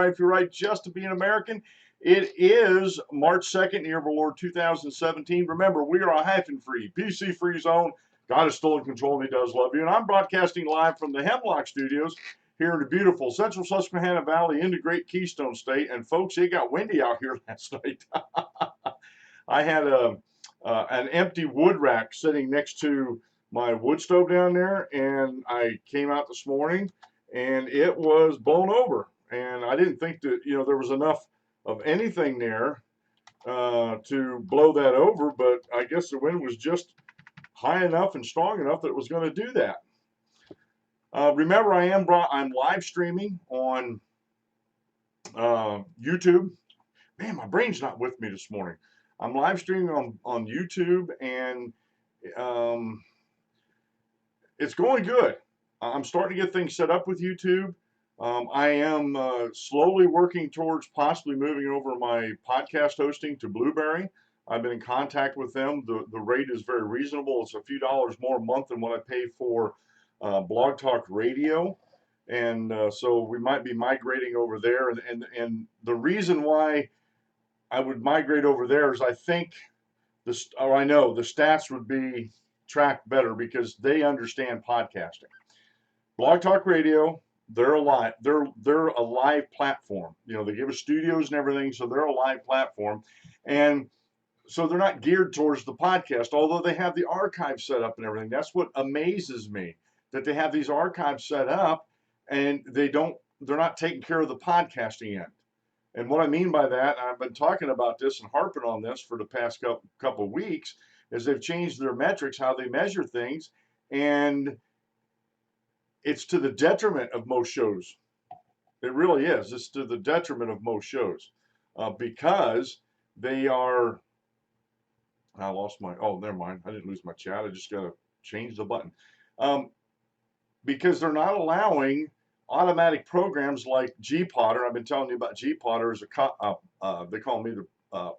If you're right just to be an American. It is March 2nd, year of our Lord 2017. Remember, we are a hyphen free, PC free zone. God is still in control and he does love you. And I'm broadcasting live from the Hemlock Studios here in the beautiful central Susquehanna Valley in the great Keystone State. And folks, it got windy out here last night. I had an empty wood rack sitting next to my wood stove down there, and I came out this morning and it was blown over. And I didn't think that, there was enough of anything there to blow that over, but I guess the wind was just high enough and strong enough that it was going to do that. Remember, I'm live streaming on YouTube. Man, my brain's not with me this morning. I'm live streaming on YouTube, and it's going good. I'm starting to get things set up with YouTube. I am slowly working towards possibly moving over my podcast hosting to Blueberry. I've been in contact with them. The rate is very reasonable. It's a few dollars more a month than what I pay for Blog Talk Radio. And so we might be migrating over there. And the reason why I would migrate over there is I think I know the stats would be tracked better because they understand podcasting. Blog Talk Radio, they're a live platform. They give us studios and everything, so they're a live platform. And so they're not geared towards the podcast, although they have the archive set up and everything. That's what amazes me, that they have these archives set up and they're not taking care of the podcasting end. And what I mean by that, I've been talking about this and harping on this for the past couple of weeks, is they've changed their metrics, how they measure things, and it's to the detriment of most shows. It really is. It's to the detriment of most shows because they are. I lost my. Oh, never mind. I didn't lose my chat. I just got to change the button because they're not allowing automatic programs like Gpodder. I've been telling you about Gpodder as they call me the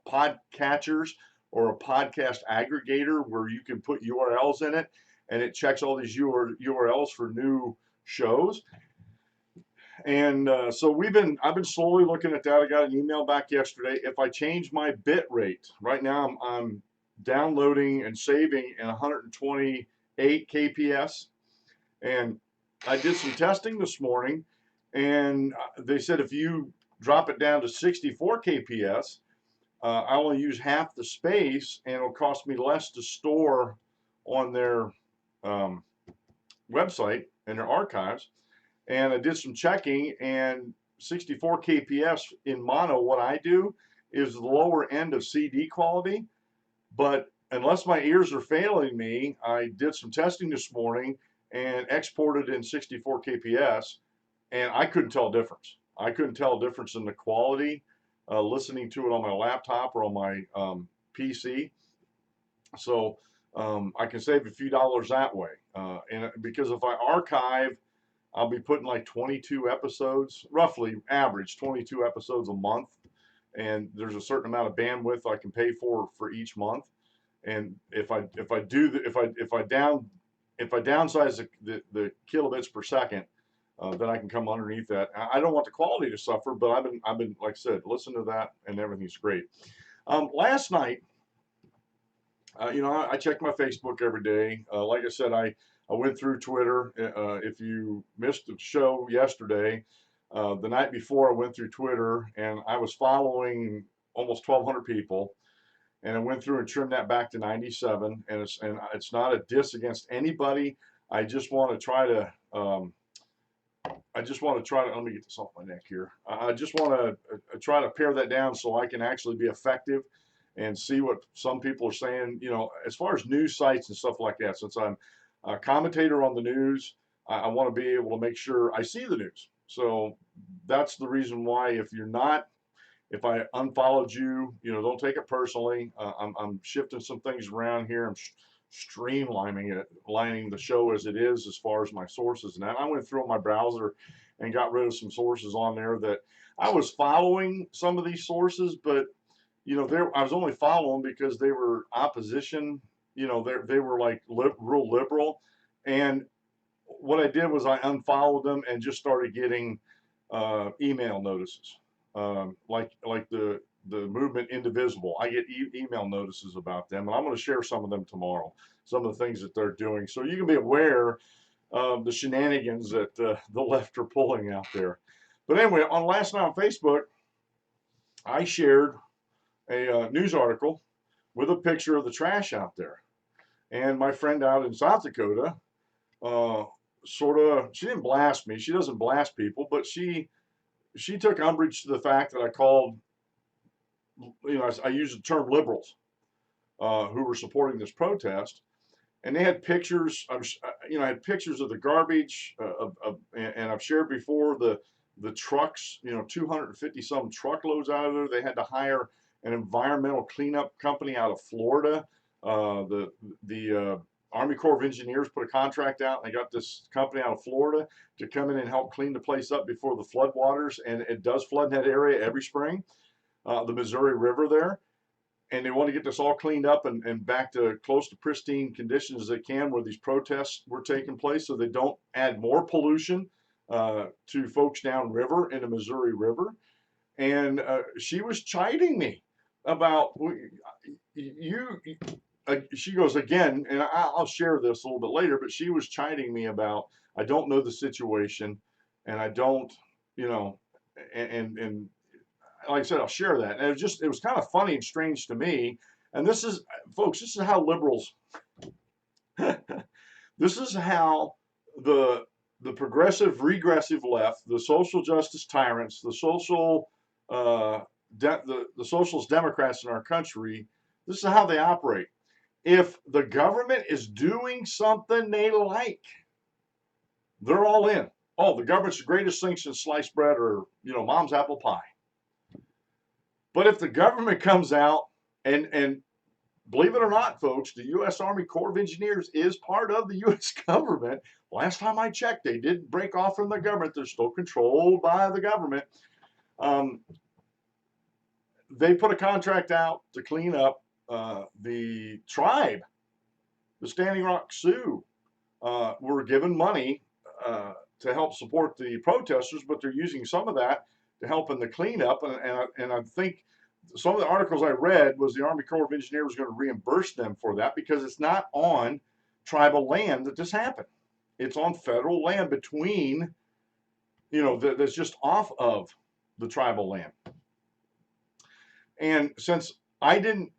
podcatchers or a podcast aggregator where you can put URLs in it and it checks all these URLs for new shows. And so I've been slowly looking at that. I got an email back yesterday. If I change my bit rate, right now I'm downloading and saving in 128 kps, and I did some testing this morning, and they said if you drop it down to 64 kps, I only use half the space, and it'll cost me less to store on their website and their archives. And I did some checking, and 64 kps in mono, what I do is the lower end of CD quality. But unless my ears are failing me, I did some testing this morning and exported in 64 kps, and I couldn't tell a difference. I couldn't tell a difference in the quality listening to it on my laptop or on my PC. So I can save a few dollars that way. And because if I archive, I'll be putting like 22 episodes, roughly average 22 episodes a month. And there's a certain amount of bandwidth I can pay for each month. And if I downsize the kilobits per second, then I can come underneath that. I don't want the quality to suffer, but I've been like I said, listen to that, and everything's great. Last night, I check my Facebook every day. Like I said, I went through Twitter. If you missed the show yesterday, the night before I went through Twitter, and I was following almost 1,200 people. And I went through and trimmed that back to 97, and it's not a diss against anybody. I just want to try to let me get this off my neck here. I just want to try to pare that down so I can actually be effective and see what some people are saying. As far as news sites and stuff like that, since I'm a commentator on the news, I want to be able to make sure I see the news. So that's the reason why if I unfollowed you, don't take it personally. I'm shifting some things around here. I'm streamlining lining the show as it is as far as my sources. And I went through my browser and got rid of some sources on there that I was following some of these sources, but I was only following because they were opposition. They were like real liberal. And what I did was I unfollowed them and just started getting email notices, like the movement Indivisible. I get email notices about them, and I'm going to share some of them tomorrow. Some of the things that they're doing, so you can be aware of the shenanigans that the left are pulling out there. But anyway, on last night on Facebook, I shared a news article with a picture of the trash out there, and my friend out in South Dakota, uh, sort of, she didn't blast me. She doesn't blast people, but she took umbrage to the fact that I called, I used the term liberals who were supporting this protest, and they had pictures. I had pictures of the garbage, and I've shared before the trucks. 250 some truckloads out of there. They had to hire an environmental cleanup company out of Florida. The Army Corps of Engineers put a contract out, and they got this company out of Florida to come in and help clean the place up before the floodwaters. And it does flood in that area every spring, the Missouri River there. And they want to get this all cleaned up and back to close to pristine conditions as they can where these protests were taking place, so they don't add more pollution to folks downriver in the Missouri River. And she was chiding me about you. She goes again, and I'll share this a little bit later, but she was chiding me about, I don't know the situation, and I don't, and like I said, I'll share that. And it was kind of funny and strange to me. And this is, folks, this is how liberals, this is how the progressive, regressive left, the social justice tyrants, the socialist Democrats in our country, this is how they operate. If the government is doing something they like, they're all in. Oh, the government's the greatest thing since sliced bread or, mom's apple pie. But if the government comes out and believe it or not, folks, the U.S. Army Corps of Engineers is part of the U.S. government. Last time I checked, they didn't break off from the government. They're still controlled by the government. They put a contract out to clean up the tribe, the Standing Rock Sioux, were given money to help support the protesters, but they're using some of that to help in the cleanup. And I think some of the articles I read was the Army Corps of Engineers was going to reimburse them for that because it's not on tribal land that this happened. It's on federal land between, that's just off of the tribal land. And since I'm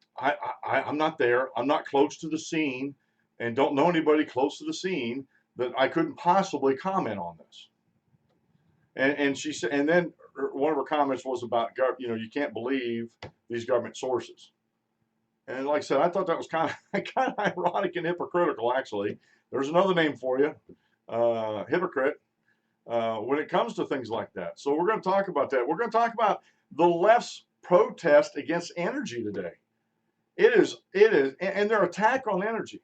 not there, I'm not close to the scene, and don't know anybody close to the scene, that I couldn't possibly comment on this. And she said, and then one of her comments was about, you can't believe these government sources. And like I said, I thought that was kind of ironic and hypocritical, actually. There's another name for you, hypocrite, when it comes to things like that. So we're going to talk about that. We're going to talk about the left's protest against energy today. It is, and their attack on energy.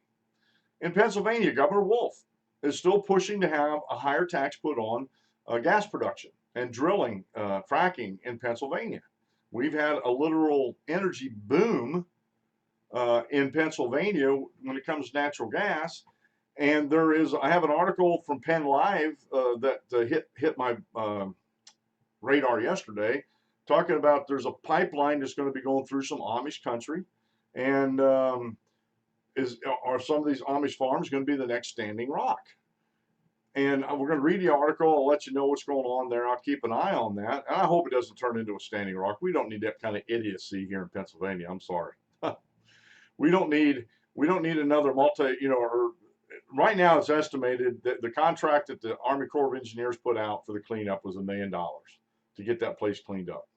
In Pennsylvania, Governor Wolf is still pushing to have a higher tax put on gas production and drilling, fracking in Pennsylvania. We've had a literal energy boom in Pennsylvania when it comes to natural gas. And I have an article from Penn Live that hit my radar yesterday, talking about there's a pipeline that's going to be going through some Amish country, and are some of these Amish farms going to be the next Standing Rock? And we're going to read the article. I'll let you know what's going on there. I'll keep an eye on that, and I hope it doesn't turn into a Standing Rock. We don't need that kind of idiocy here in Pennsylvania. I'm sorry. We don't need another or right now it's estimated that the contract that the Army Corps of Engineers put out for the cleanup was $1 million to get that place cleaned up.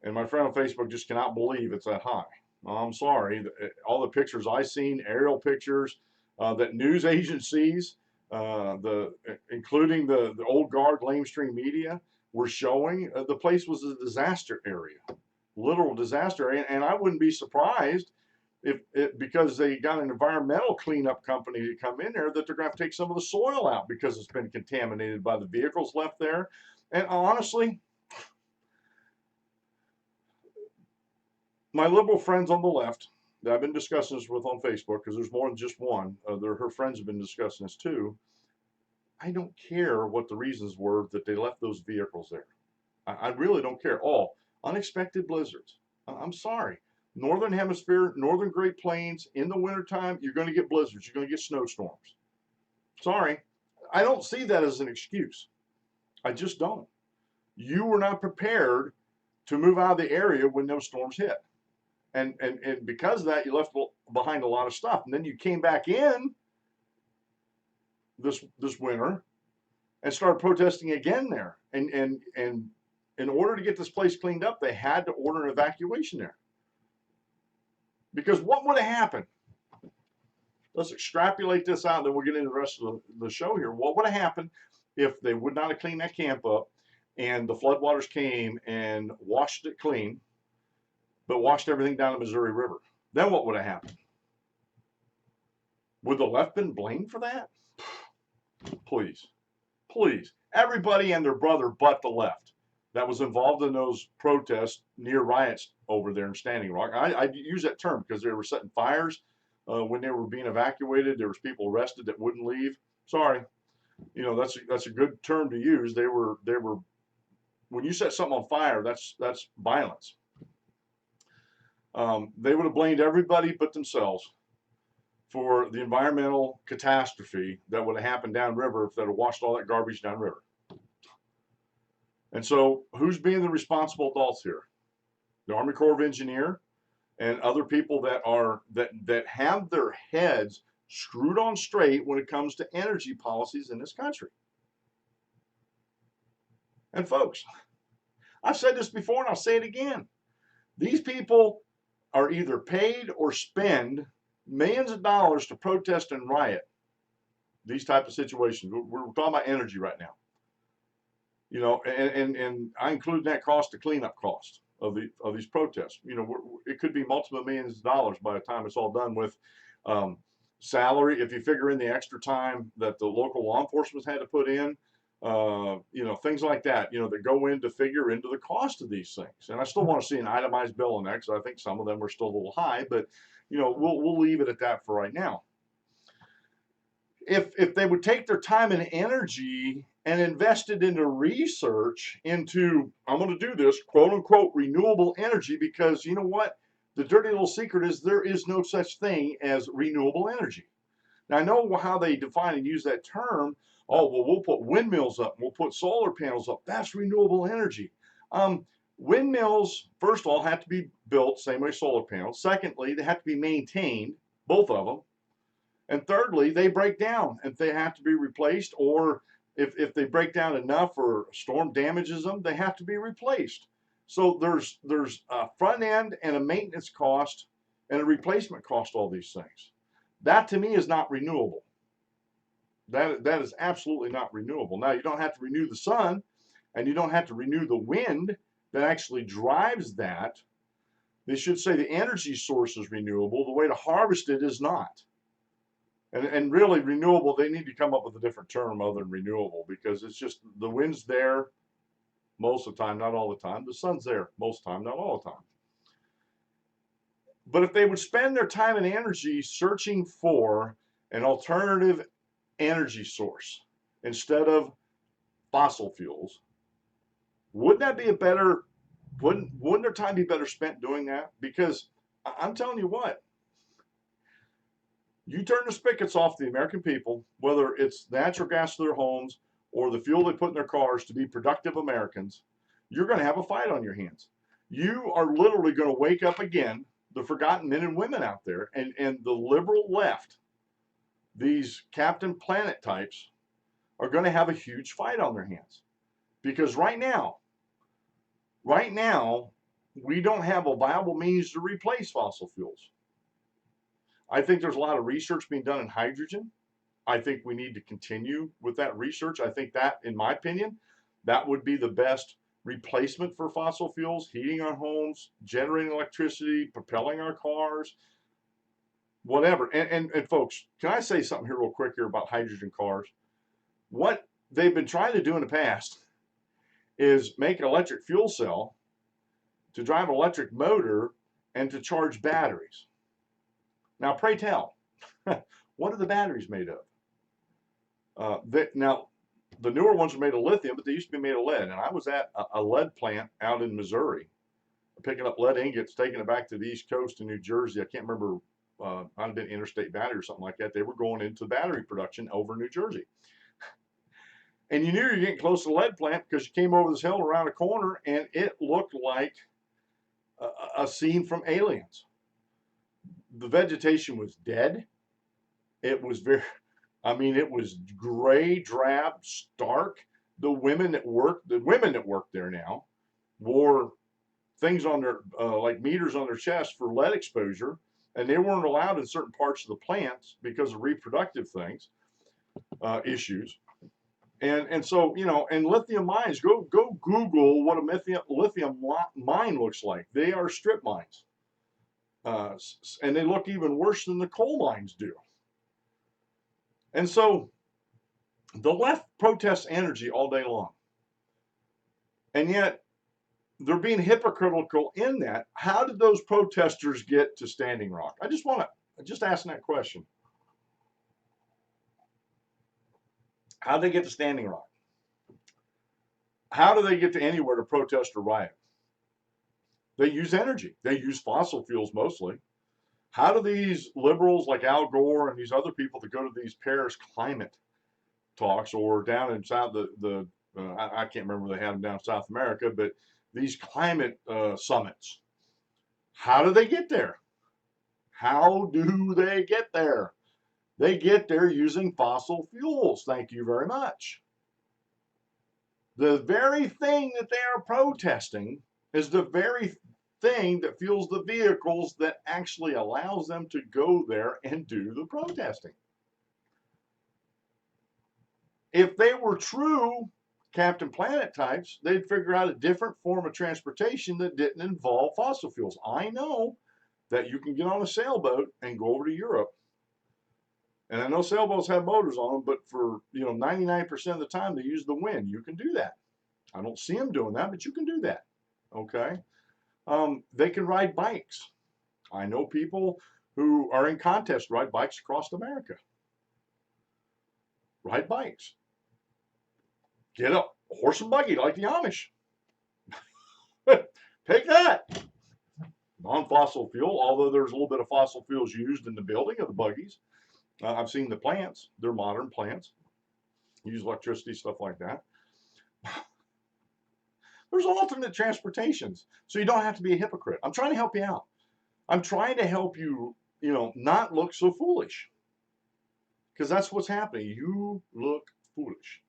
And my friend on Facebook just cannot believe it's that high. I'm sorry. All the pictures I've seen, aerial pictures that news agencies, including the old guard lamestream media, were showing, the place was a disaster area, literal disaster area. And I wouldn't be surprised because they got an environmental cleanup company to come in there, that they're going to have to take some of the soil out because it's been contaminated by the vehicles left there. And honestly, my liberal friends on the left that I've been discussing this with on Facebook, because there's more than just one, her friends have been discussing this too. I don't care what the reasons were that they left those vehicles there. I really don't care. Oh, unexpected blizzards. I'm sorry. Northern Hemisphere, Northern Great Plains, in the wintertime, you're going to get blizzards. You're going to get snowstorms. Sorry. I don't see that as an excuse. I just don't. You were not prepared to move out of the area when those storms hit. And because of that, you left behind a lot of stuff. And then you came back in this winter and started protesting again there. And in order to get this place cleaned up, they had to order an evacuation there. Because what would have happened? Let's extrapolate this out, and then we'll get into the rest of the show here. What would have happened if they would not have cleaned that camp up and the floodwaters came and washed it clean, but washed everything down the Missouri River? Then what would have happened? Would the left been blamed for that? Please. Please. Everybody and their brother but the left that was involved in those protests near riots over there in Standing Rock. I use that term because they were setting fires when they were being evacuated. There was people arrested that wouldn't leave. Sorry, you know, that's a good term to use. They were when you set something on fire, that's violence. They would have blamed everybody but themselves for the environmental catastrophe that would have happened downriver if they'd have washed all that garbage downriver. And so who's being the responsible adults here? The Army Corps of Engineers and other people that have their heads screwed on straight when it comes to energy policies in this country. And folks, I've said this before and I'll say it again. These people are either paid or spend millions of dollars to protest and riot these type of situations. We're talking about energy right now. You know, and I include that cost, the cleanup cost of these protests. You know, it could be multiple millions of dollars by the time it's all done with salary. If you figure in the extra time that the local law enforcement had to put in, you know, things like that, you know, that go in to figure into the cost of these things. And I still want to see an itemized bill on that because I think some of them are still a little high, but you know, we'll leave it at that for right now. If they would take their time and energy and invest it into research into, I'm going to do this, quote unquote, renewable energy, because you know what? The dirty little secret is there is no such thing as renewable energy. Now, I know how they define and use that term. Oh, well, we'll put windmills up, we'll put solar panels up. That's renewable energy. Windmills, first of all, have to be built, same way solar panels. Secondly, they have to be maintained, both of them. And thirdly, they break down if they have to be replaced, or if they break down enough or a storm damages them, they have to be replaced. So there's a front end and a maintenance cost and a replacement cost, all these things. That to me is not renewable. That is absolutely not renewable. Now, you don't have to renew the sun and you don't have to renew the wind that actually drives that. They should say the energy source is renewable. The way to harvest it is not. And really renewable, they need to come up with a different term other than renewable, because it's just the wind's there most of the time, not all the time. The sun's there most of the time, not all the time. But if they would spend their time and energy searching for an alternative energy source instead of fossil fuels, wouldn't that be a better, wouldn't their time be better spent doing that? Because I'm telling you what, you turn the spigots off the American people, whether it's natural gas to their homes or the fuel they put in their cars to be productive Americans, you're going to have a fight on your hands. You are literally going to wake up again, the forgotten men and women out there, and the liberal left, these Captain Planet types, are going to have a huge fight on their hands. Because right now, we don't have a viable means to replace fossil fuels. I think there's a lot of research being done in hydrogen. I think we need to continue with that research. I think that, in my opinion, that would be the best replacement for fossil fuels, heating our homes, generating electricity, propelling our cars, whatever. And folks, can I say something here real quick here about hydrogen cars? What they've been trying to do in the past is make an electric fuel cell to drive an electric motor and to charge batteries. Now, pray tell, what are the batteries made of? Now, The newer ones are made of lithium, but they used to be made of lead. And I was at a lead plant out in Missouri, picking up lead ingots, taking it back to the East Coast in New Jersey. I can't remember. Might have been Interstate Battery or something like that. They were going into battery production over New Jersey. And you knew you were getting close to the lead plant because you came over this hill around a corner and it looked like a scene from Aliens. The vegetation was dead. It was I mean, it was gray, drab, stark. The women that worked there now wore things on their, like meters on their chest for lead exposure, and they weren't allowed in certain parts of the plants because of reproductive things, issues. And so, you know, and lithium mines, go Google what a lithium mine looks like. They are strip mines. And they look even worse than the coal mines do. And so the left protests energy all day long. And yet they're being hypocritical in that. How did those protesters get to Standing Rock? I just asking that question. How did they get to Standing Rock? How do they get to anywhere to protest or riot? They use energy. They use fossil fuels mostly. How do these liberals like Al Gore and these other people that go to these Paris climate talks, or down in South I can't remember where they had them down in South America, but these climate summits, how do they get there? How do they get there? They get there using fossil fuels. Thank you very much. The very thing that they are protesting is the very thing that fuels the vehicles that actually allows them to go there and do the protesting. If they were true Captain Planet types, they'd figure out a different form of transportation that didn't involve fossil fuels. I know that you can get on a sailboat and go over to Europe. And I know sailboats have motors on them, but for 99% of the time they use the wind. You can do that. I don't see them doing that, but you can do that. Okay. They can ride bikes. I know people who are in contests ride bikes across America. Ride bikes. Get a horse and buggy like the Amish. Take that. Non-fossil fuel, although there's a little bit of fossil fuels used in the building of the buggies. I've seen the plants. They're modern plants. Use electricity, stuff like that. There's alternate transportations, so you don't have to be a hypocrite. I'm trying to help you out. I'm trying to help you, not look so foolish. Because that's what's happening. You look foolish.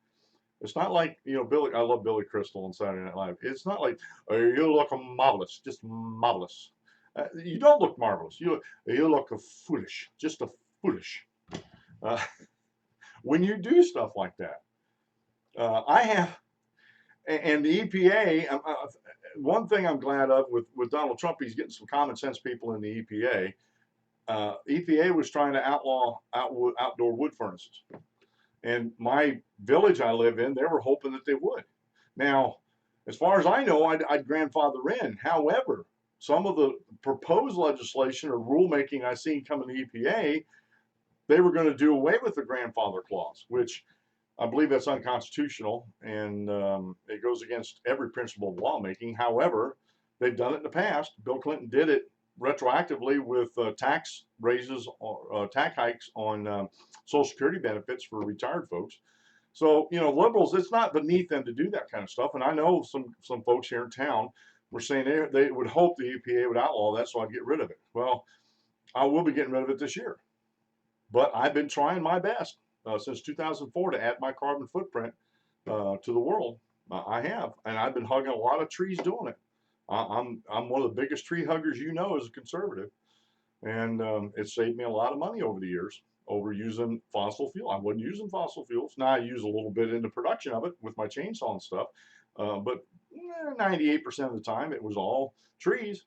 It's not like, I love Billy Crystal on Saturday Night Live. It's not like, oh, you look marvelous, just marvelous. You don't look marvelous. You look foolish, just a foolish. When you do stuff like that, I have, and the EPA, one thing I'm glad of with Donald Trump, he's getting some common sense people in the EPA. EPA was trying to outlaw outdoor wood furnaces. And my village I live in, they were hoping that they would. Now, as far as I know, I'd grandfather in. However, some of the proposed legislation or rulemaking I seen coming to EPA, they were going to do away with the grandfather clause, which I believe that's unconstitutional, and it goes against every principle of lawmaking. However, they've done it in the past. Bill Clinton did it retroactively with tax raises, tax hikes on Social Security benefits for retired folks. So, liberals, it's not beneath them to do that kind of stuff. And I know some folks here in town were saying they would hope the EPA would outlaw that so I'd get rid of it. Well, I will be getting rid of it this year. But I've been trying my best since 2004 to add my carbon footprint to the world. I have, and I've been hugging a lot of trees doing it. I'm one of the biggest tree huggers as a conservative, and it saved me a lot of money over the years over using fossil fuel. I wasn't using fossil fuels. Now I use a little bit in the production of it with my chainsaw and stuff, but 98% of the time it was all trees.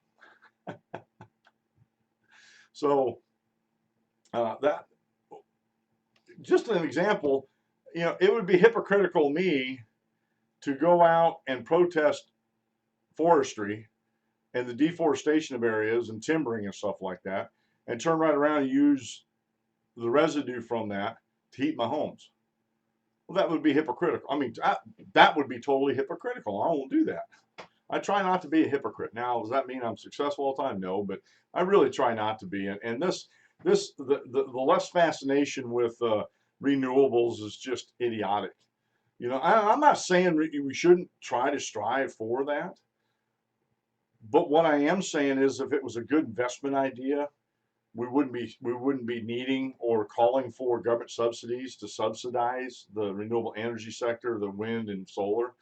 So that, just an example, it would be hypocritical of me to go out and protest forestry and the deforestation of areas and timbering and stuff like that, and turn right around and use the residue from that to heat my homes. Well, that would be hypocritical. I mean, that would be totally hypocritical. I won't do that. I try not to be a hypocrite. Now, does that mean I'm successful all the time? No, but I really try not to be. And the less fascination with renewables is just idiotic. You know, I'm not saying we shouldn't try to strive for that, but what I am saying is, if it was a good investment idea, we wouldn't be needing or calling for government subsidies to subsidize the renewable energy sector, the wind and solar.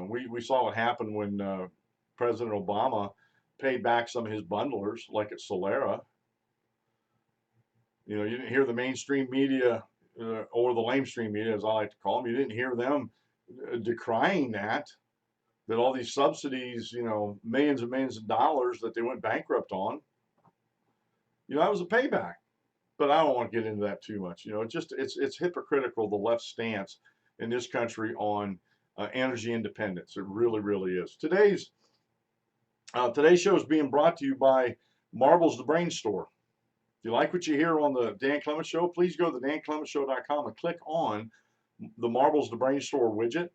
We saw what happened when President Obama paid back some of his bundlers, like at Solera. You know, you didn't hear the mainstream media or the lamestream media, as I like to call them. You didn't hear them decrying that all these subsidies, you know, millions and millions of dollars that they went bankrupt on. You know, that was a payback. But I don't want to get into that too much. You know, it's hypocritical, the left stance in this country on energy independence. It really, really is. Today's show is being brought to you by Marbles the Brain Store. If you like what you hear on the Dan Clements Show, please go to danclementshow.com and click on the Marbles the Brain Store widget.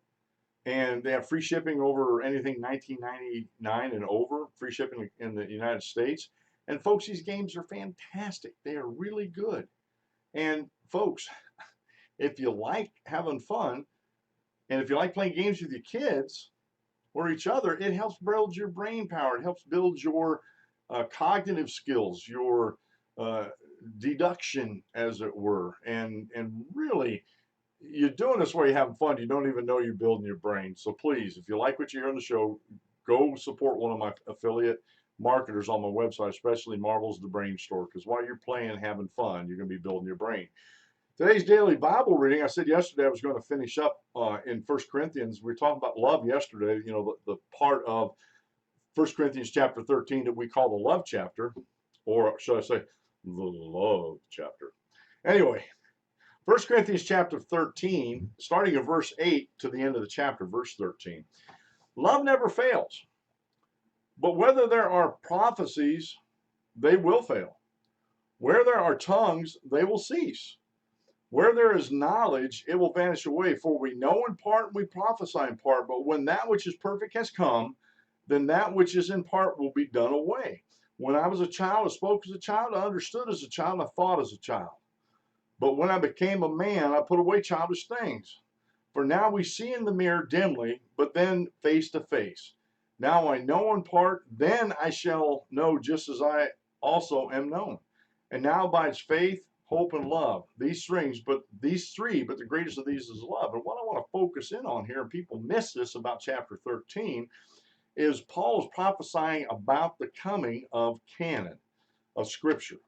And they have free shipping over anything $19.99 and over, free shipping in the United States. And folks, these games are fantastic. They are really good. And folks, if you like having fun, and if you like playing games with your kids or each other, it helps build your brain power. It helps build your cognitive skills, your deduction, as it were. And really, you're doing this while you're having fun. You don't even know you're building your brain. So please, if you like what you hear on the show, go support one of my affiliate marketers on my website, especially Marvel's the Brain Store, because while you're playing and having fun, you're going to be building your brain. Today's daily Bible reading, I said yesterday I was going to finish up in 1 Corinthians. We were talking about love yesterday, you know, the part of 1 Corinthians chapter 13 that we call the love chapter, or should I say the love chapter. Anyway, 1 Corinthians chapter 13, starting at verse 8 to the end of the chapter, verse 13. Love never fails, but whether there are prophecies, they will fail. Where there are tongues, they will cease. Where there is knowledge, it will vanish away. For we know in part, we prophesy in part. But when that which is perfect has come, then that which is in part will be done away. When I was a child, I spoke as a child, I understood as a child, I thought as a child. But when I became a man, I put away childish things. For now we see in the mirror dimly, but then face to face. Now I know in part, then I shall know just as I also am known. And now abides faith, hope, and love. These three, but the greatest of these is love. And what I want to focus in on here, and people miss this about chapter 13, is Paul is prophesying about the coming of canon, of Scripture,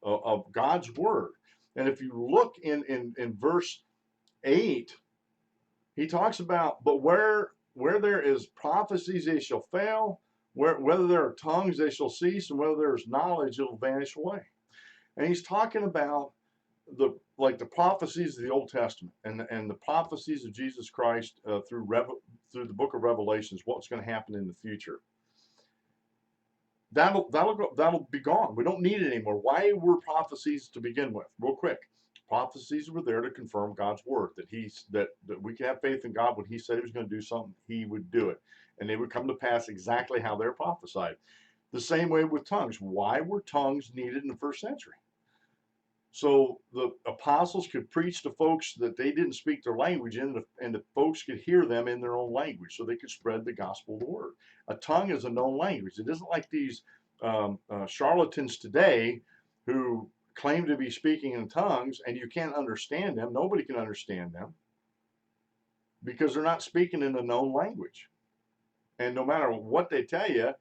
of God's Word. And if you look in verse 8, he talks about, but where there is prophecies, they shall fail. Whether there are tongues, they shall cease, and whether there is knowledge, it will vanish away. And he's talking about the prophecies of the Old Testament and the prophecies of Jesus Christ through the book of Revelations, what's going to happen in the future. That'll be gone. We don't need it anymore. Why were prophecies to begin with? Real quick, prophecies were there to confirm God's word, that we can have faith in God. When He said He was going to do something, He would do it, and they would come to pass exactly how they're prophesied. The same way with tongues. Why were tongues needed in the first century? So the apostles could preach to folks that they didn't speak their language in, and the folks could hear them in their own language, so they could spread the gospel of the word. A tongue is a known language. It isn't like these charlatans today who claim to be speaking in tongues, and you can't understand them. Nobody can understand them because they're not speaking in a known language. And no matter what they tell you,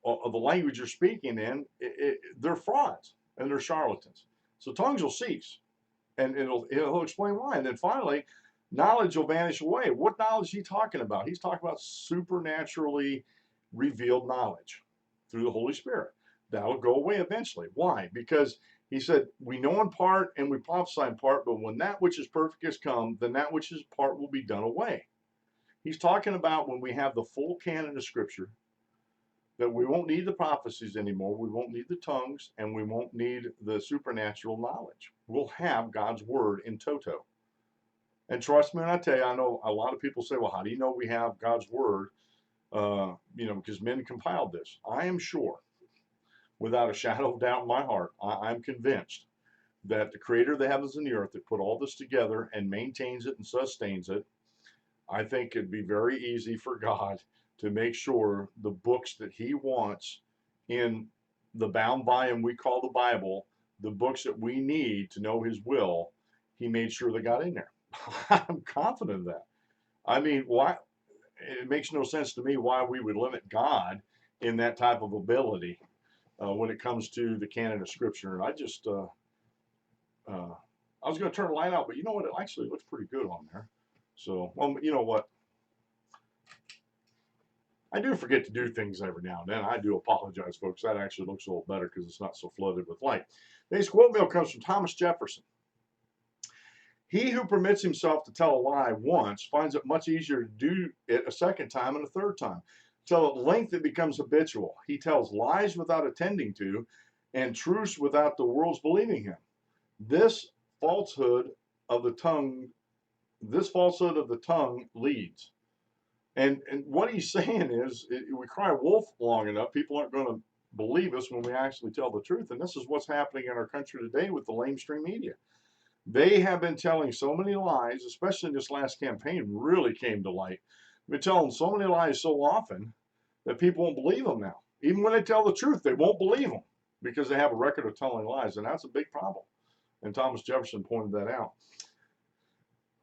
of the language you're speaking in, they're frauds and they're charlatans. So tongues will cease, and it'll explain why. And then finally, knowledge will vanish away. What knowledge is he talking about? He's talking about supernaturally revealed knowledge through the Holy Spirit. That'll go away eventually. Why? Because he said, we know in part and we prophesy in part, but when that which is perfect has come, then that which is part will be done away. He's talking about when we have the full canon of Scripture, that we won't need the prophecies anymore, we won't need the tongues, and we won't need the supernatural knowledge. We'll have God's word in toto. And trust me when I tell you, I know a lot of people say, well, how do you know we have God's word? Because men compiled this. I am sure, without a shadow of doubt in my heart, I'm convinced that the creator of the heavens and the earth that put all this together and maintains it and sustains it, I think it'd be very easy for God to make sure the books that he wants in the bound volume we call the Bible, the books that we need to know his will, he made sure they got in there. I'm confident of that. I mean, why? It makes no sense to me why we would limit God in that type of ability when it comes to the canon of Scripture. And I was going to turn the light out, but you know what? It actually looks pretty good on there. So, well, you know what? I do forget to do things every now and then. I do apologize, folks. That actually looks a little better because it's not so flooded with light. Today's quote meal comes from Thomas Jefferson. He who permits himself to tell a lie once finds it much easier to do it a second time and a third time, till at length it becomes habitual. He tells lies without attending to, and truths without the world's believing him. This falsehood of the tongue, this falsehood of the tongue leads. And what he's saying is, we cry wolf long enough, people aren't going to believe us when we actually tell the truth. And this is what's happening in our country today with the lamestream media. They have been telling so many lies, especially in this last campaign, really came to light. They've been telling so many lies so often that people won't believe them now. Even when they tell the truth, they won't believe them because they have a record of telling lies. And that's a big problem. And Thomas Jefferson pointed that out.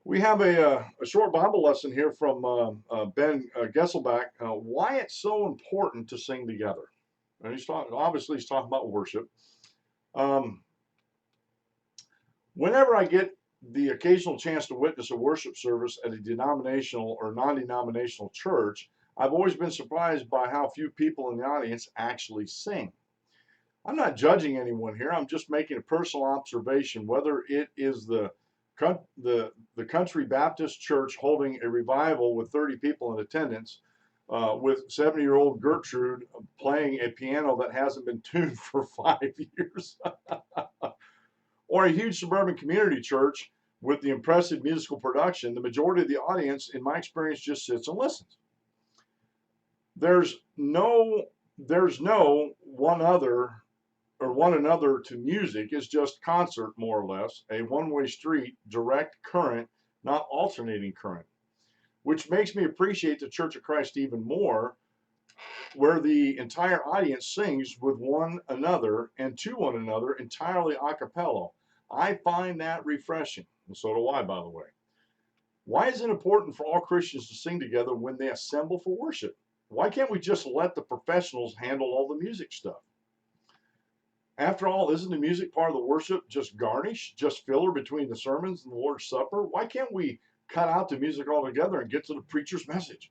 We have a short Bible lesson here from Ben Gesselbach, why it's so important to sing together. And he's talking about worship. Whenever I get the occasional chance to witness a worship service at a denominational or non-denominational church, I've always been surprised by how few people in the audience actually sing. I'm not judging anyone here. I'm just making a personal observation, whether it is the Country Baptist Church holding a revival with 30 people in attendance, with 70-year-old Gertrude playing a piano that hasn't been tuned for 5 years, or a huge suburban community church with the impressive musical production. The majority of the audience, in my experience, just sits and listens. There's no one another to music. Is just concert, more or less, a one-way street, direct current, not alternating current, which makes me appreciate the Church of Christ even more, where the entire audience sings with one another and to one another entirely a cappella. I find that refreshing, and so do I, by the way. Why is it important for all Christians to sing together when they assemble for worship? Why can't we just let the professionals handle all the music stuff? After all, isn't the music part of the worship just garnish, just filler between the sermons and the Lord's Supper? Why can't we cut out the music altogether and get to the preacher's message?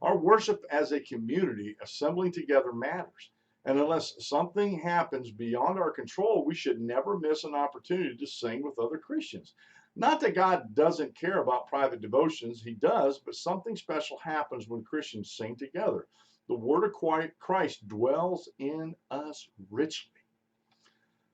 Our worship as a community assembling together matters. And unless something happens beyond our control, we should never miss an opportunity to sing with other Christians. Not that God doesn't care about private devotions, he does, but something special happens when Christians sing together. The word of Christ dwells in us richly.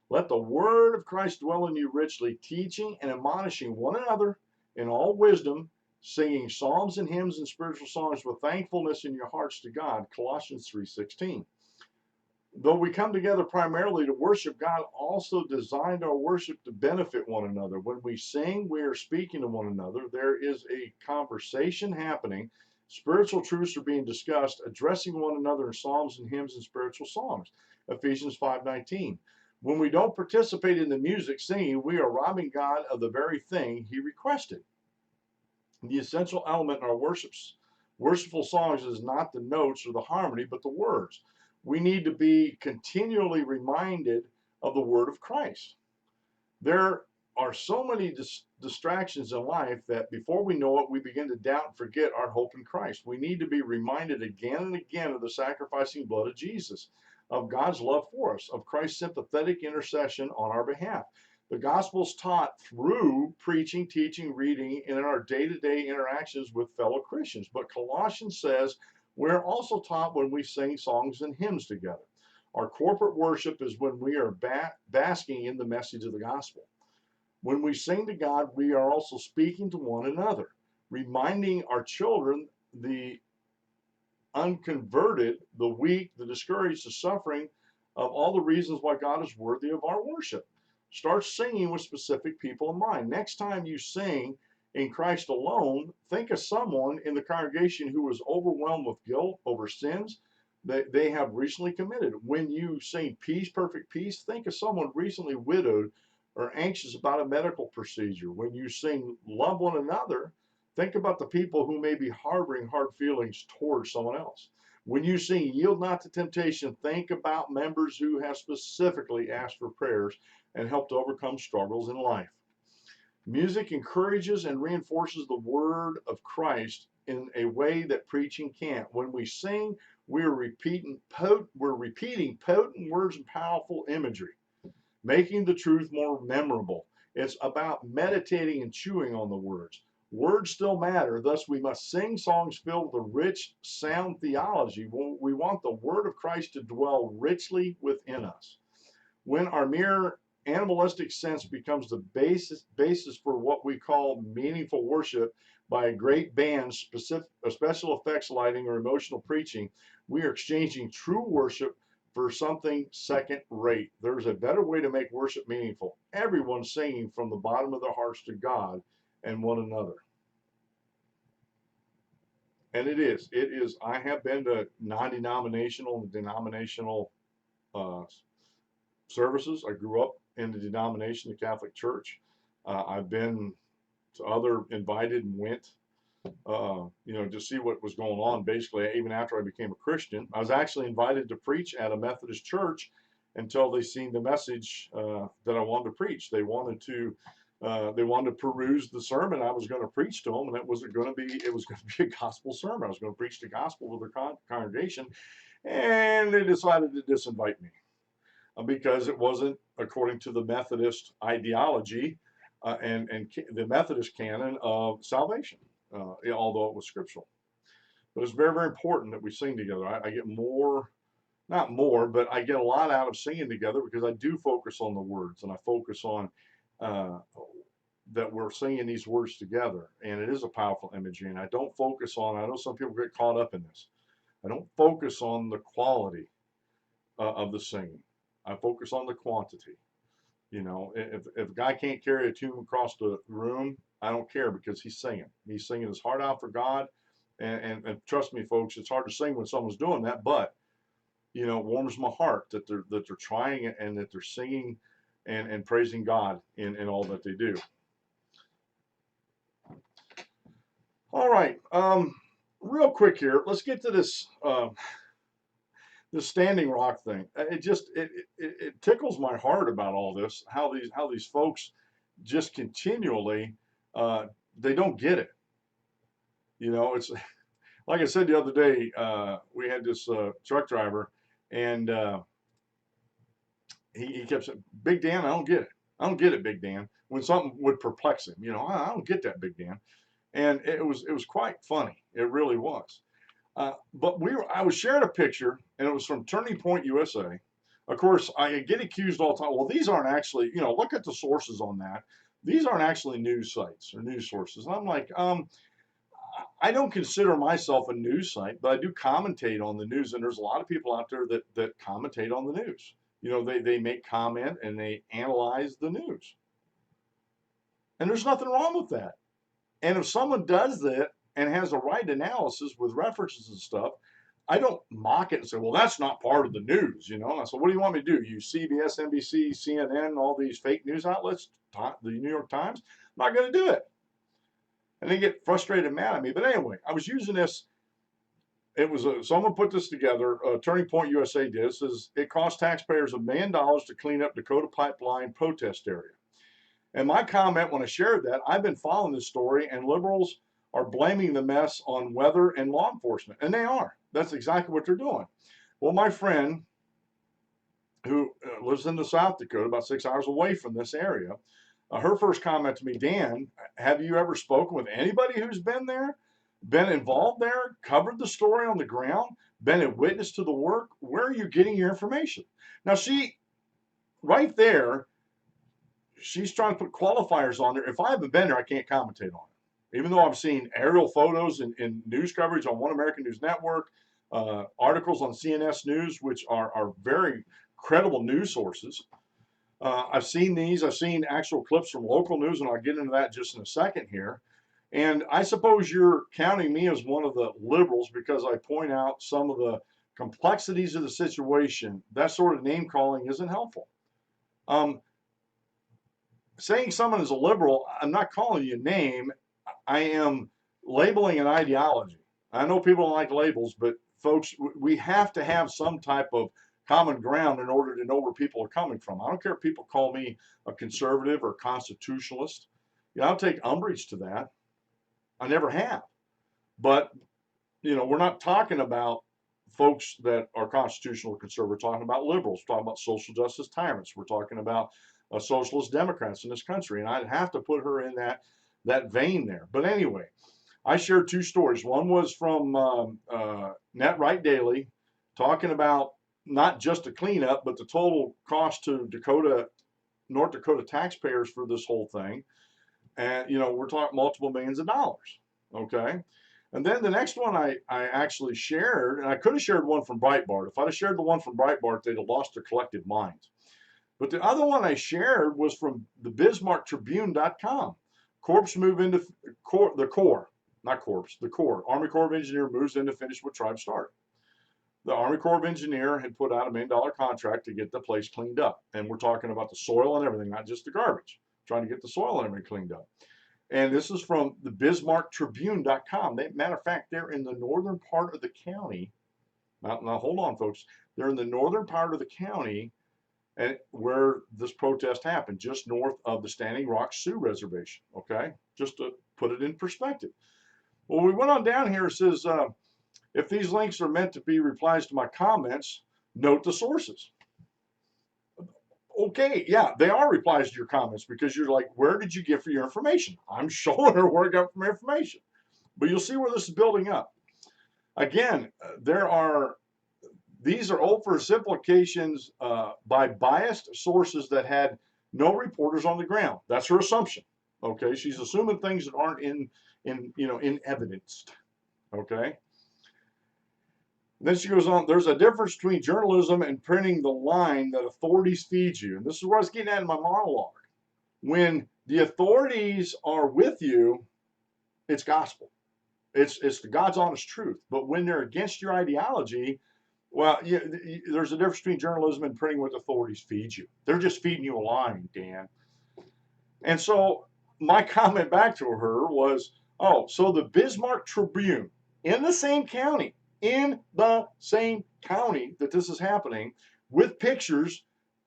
Let the word of Christ dwell in you richly, teaching and admonishing one another in all wisdom, singing psalms and hymns and spiritual songs with thankfulness in your hearts to God. Colossians 3:16. Though we come together primarily to worship, God also designed our worship to benefit one another. When we sing, we are speaking to one another. There is a conversation happening. Spiritual truths are being discussed, addressing one another in psalms and hymns and spiritual songs. Ephesians 5:19. When we don't participate in the music singing, we are robbing God of the very thing he requested. The essential element in our worshipful songs is not the notes or the harmony, but the words. We need to be continually reminded of the word of Christ. There are so many distractions in life that before we know it, we begin to doubt and forget our hope in Christ. We need to be reminded again and again of the sacrificing blood of Jesus, of God's love for us, of Christ's sympathetic intercession on our behalf. The gospel is taught through preaching, teaching, reading, and in our day-to-day interactions with fellow Christians. But Colossians says we're also taught when we sing songs and hymns together. Our corporate worship is when we are basking in the message of the gospel. When we sing to God, we are also speaking to one another, reminding our children, the unconverted, the weak, the discouraged, the suffering, of all the reasons why God is worthy of our worship. Start singing with specific people in mind. Next time you sing in Christ alone, think of someone in the congregation who was overwhelmed with guilt over sins that they have recently committed. When you sing peace, perfect peace, think of someone recently widowed or anxious about a medical procedure. When you sing love one another, think about the people who may be harboring hard feelings towards someone else. When you sing yield not to temptation, think about members who have specifically asked for prayers and helped to overcome struggles in life. Music encourages and reinforces the word of Christ in a way that preaching can't. When we sing, we're repeating potent words and powerful imagery, making the truth more memorable. It's about meditating and chewing on the words. Words still matter, thus we must sing songs filled with a rich, sound theology. We want the word of Christ to dwell richly within us. When our mere animalistic sense becomes the basis for what we call meaningful worship by a great band, special effects lighting, or emotional preaching, we are exchanging true worship for something second rate. There's a better way to make worship meaningful. Everyone singing from the bottom of their hearts to God and one another. And it is. I have been to non-denominational and denominational services. I grew up in the denomination, the Catholic Church. I've been to other invited and went, to see what was going on. Basically, even after I became a Christian, I was actually invited to preach at a Methodist church until they seen the message that I wanted to preach. They wanted to peruse the sermon I was going to preach to them, and it was going to be a gospel sermon. I was going to preach the gospel to their congregation, and they decided to disinvite me because it wasn't according to the Methodist ideology and the Methodist canon of salvation, although it was scriptural. But it's very, very important that we sing together. I get not more, but I get a lot out of singing together because I do focus on the words, and I focus on that we're singing these words together, and it is a powerful imagery. And I don't focus on, I know some people get caught up in this, I don't focus on the quality of the singing. I focus on the quantity. If a guy can't carry a tune across the room, I don't care, because he's singing. He's singing his heart out for God. And trust me, folks, it's hard to sing when someone's doing that, but it warms my heart that they're trying it and that they're singing and praising God in all that they do. All right, real quick here, let's get to this Standing Rock thing. It tickles my heart about all this. How these folks just continually they don't get it. It's like I said the other day. We had this truck driver, and he kept saying, "Big Dan, I don't get it. I don't get it, Big Dan." When something would perplex him, I don't get that, Big Dan. And it was quite funny. It really was. But I was sharing a picture, and it was from Turning Point USA. Of course, I get accused all the time. Well, these aren't actually, look at the sources on that. These aren't actually news sites or news sources. And I'm like, I don't consider myself a news site, but I do commentate on the news. And there's a lot of people out there that commentate on the news. They make comment and they analyze the news. And there's nothing wrong with that. And if someone does that and has the right analysis with references and stuff, I don't mock it and say, well, that's not part of the news, And I said, what do you want me to do? Use CBS, NBC, CNN, all these fake news outlets, the New York Times? I'm not going to do it. And they get frustrated and mad at me. But anyway, I was using this. It was someone put this together. Turning Point USA did. It says it cost taxpayers $1 million to clean up Dakota Pipeline protest area. And my comment when I shared that, I've been following this story, and liberals are blaming the mess on weather and law enforcement. And they are. That's exactly what they're doing. Well, my friend who lives in the South Dakota, about 6 hours away from this area, her first comment to me, Dan, have you ever spoken with anybody who's been there, been involved there, covered the story on the ground, been a witness to the work? Where are you getting your information? Now, right there, she's trying to put qualifiers on there. If I haven't been there, I can't commentate on it. Even though I've seen aerial photos and news coverage on One American News Network, articles on CNS News, which are very credible news sources. I've seen these. I've seen actual clips from local news, and I'll get into that just in a second here. And I suppose you're counting me as one of the liberals because I point out some of the complexities of the situation. That sort of name calling isn't helpful. Saying someone is a liberal, I'm not calling you a name. I am labeling an ideology. I know people don't like labels, but folks, we have to have some type of common ground in order to know where people are coming from. I don't care if people call me a conservative or constitutionalist. I'll take umbrage to that. I never have. But, we're not talking about folks that are constitutional or conservative. We're talking about liberals. We're talking about social justice tyrants. We're talking about socialist Democrats in this country. And I'd have to put her in that vein there. But anyway, I shared two stories. One was from Net Right Daily, talking about not just a cleanup, but the total cost to North Dakota taxpayers for this whole thing. And, we're talking multiple millions of dollars. Okay. And then the next one I actually shared, and I could have shared one from Breitbart. If I'd have shared the one from Breitbart, they'd have lost their collective minds. But the other one I shared was from the BismarckTribune.com. Corps move into the Corps, not Corps, the Corps. Army Corps of Engineer moves in to finish what tribe started. The Army Corps of Engineer had put out a $1 million contract to get the place cleaned up. And we're talking about the soil and everything, not just the garbage, trying to get the soil and everything cleaned up. And this is from the BismarckTribune.com. Matter of fact, they're in the northern part of the county. Now hold on, folks. They're in the northern part of the county and where this protest happened, just north of the Standing Rock Sioux Reservation. Okay, just to put it in perspective. Well, we went on down here. It says, if these links are meant to be replies to my comments, note the sources. Okay, yeah, they are replies to your comments because you're like, where did you get for your information? I'm showing her where I got my information. But you'll see where this is building up. Again, these are oversimplifications by biased sources that had no reporters on the ground. That's her assumption. Okay, she's assuming things that aren't in evidenced. Okay. Then she goes on, there's a difference between journalism and printing the line that authorities feed you. And this is what I was getting at in my monologue. When the authorities are with you, it's gospel. It's the God's honest truth. But when they're against your ideology, well, there's a difference between journalism and printing what authorities feed you. They're just feeding you a line, Dan. And so my comment back to her was, oh, so the Bismarck Tribune in the same county that this is happening, with pictures.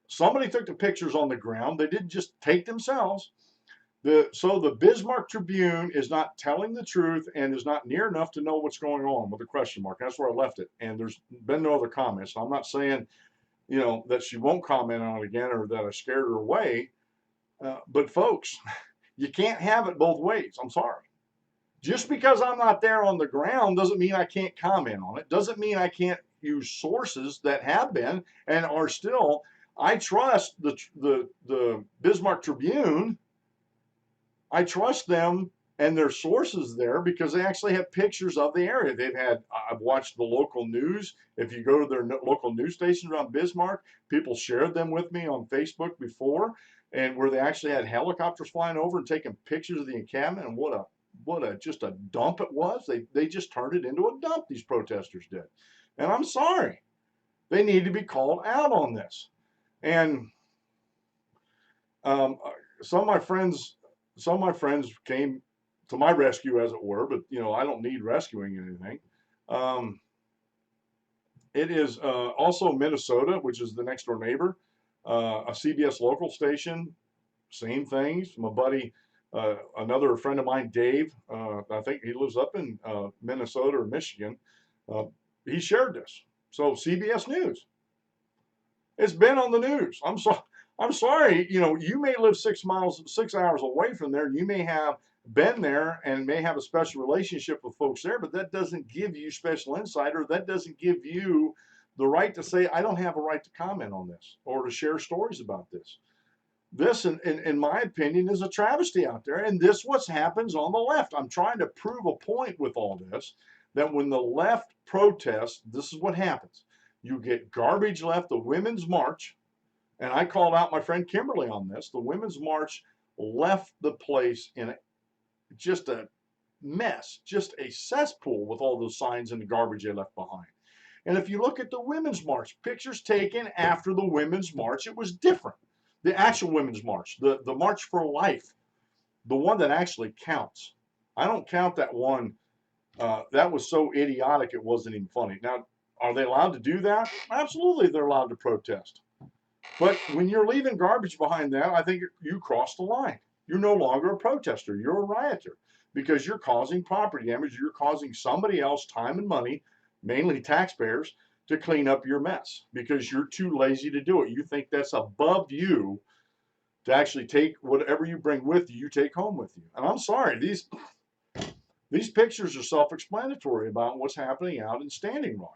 Somebody took the pictures on the ground. They didn't just take themselves. So the Bismarck Tribune is not telling the truth and is not near enough to know what's going on, with a question mark. That's where I left it. And there's been no other comments. I'm not saying, that she won't comment on it again or that I scared her away. But folks, you can't have it both ways. I'm sorry. Just because I'm not there on the ground doesn't mean I can't comment on it. Doesn't mean I can't use sources that have been and are still. I trust the Bismarck Tribune. I trust them and their sources there because they actually have pictures of the area. I've watched the local news. If you go to their local news stations around Bismarck, people shared them with me on Facebook before, and where they actually had helicopters flying over and taking pictures of the encampment, and what a dump it was. They just turned it into a dump, these protesters did. And I'm sorry. They need to be called out on this. And some of my friends came to my rescue, as it were, but I don't need rescuing anything. It is also Minnesota, which is the next door neighbor, a CBS local station, same things. My buddy, another friend of mine, Dave, I think he lives up in Minnesota or Michigan. He shared this. So CBS News. It's been on the news. I'm sorry, you may live 6 hours away from there. You may have been there and may have a special relationship with folks there, but that doesn't give you special insight, or that doesn't give you the right to say, I don't have a right to comment on this or to share stories about this. This, in my opinion, is a travesty out there. And this what happens on the left. I'm trying to prove a point with all this, that when the left protests, this is what happens. You get garbage left. The Women's March, and I called out my friend Kimberly on this, the Women's March left the place in just a mess, just a cesspool with all those signs and the garbage they left behind. And if you look at the Women's March, pictures taken after the Women's March, it was different. The actual Women's March, the March for Life, the one that actually counts. I don't count that one. That was so idiotic it wasn't even funny. Now, are they allowed to do that? Absolutely, they're allowed to protest. But when you're leaving garbage behind that, I think you cross the line. You're no longer a protester. You're a rioter because you're causing property damage. You're causing somebody else time and money, mainly taxpayers, to clean up your mess because you're too lazy to do it. You think that's above you to actually take whatever you bring with you, you take home with you. And I'm sorry, these pictures are self-explanatory about what's happening out in Standing Rock.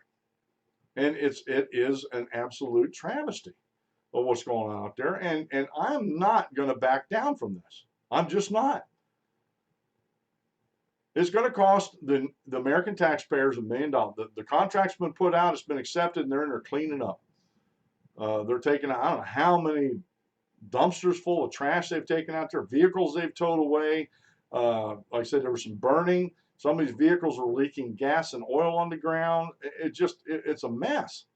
And it is an absolute travesty of what's going on out there. And I'm not going to back down from this. I'm just not. It's going to cost the American taxpayers $1 million. The contract's been put out, it's been accepted, and they're in there cleaning up. They're taking out, I don't know how many dumpsters full of trash they've taken out there, vehicles they've towed away. Like I said, there was some burning. Some of these vehicles are leaking gas and oil on the ground. It's a mess.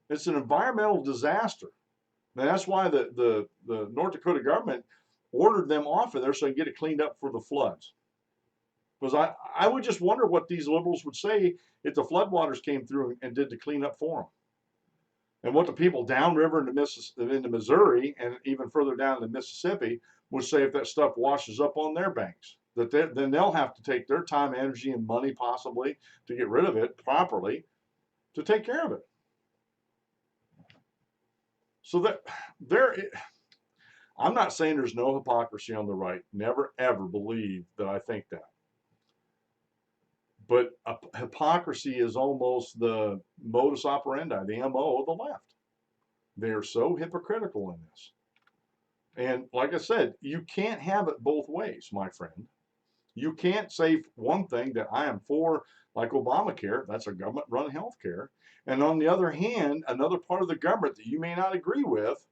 It's an environmental disaster. And that's why the North Dakota government ordered them off of there so they can get it cleaned up for the floods. Because I would just wonder what these liberals would say if the floodwaters came through and did the cleanup for them. And what the people downriver into Missouri and even further down into Mississippi would say if that stuff washes up on their banks. Then they'll have to take their time, energy, and money possibly to get rid of it properly to take care of it. So that I'm not saying there's no hypocrisy on the right. Never ever believe that I think that. But hypocrisy is almost the modus operandi, the MO of the left. They are so hypocritical in this. And like I said, you can't have it both ways, my friend. You can't say one thing that I am for, like Obamacare, that's a government-run health care. And on the other hand, another part of the government that you may not agree with,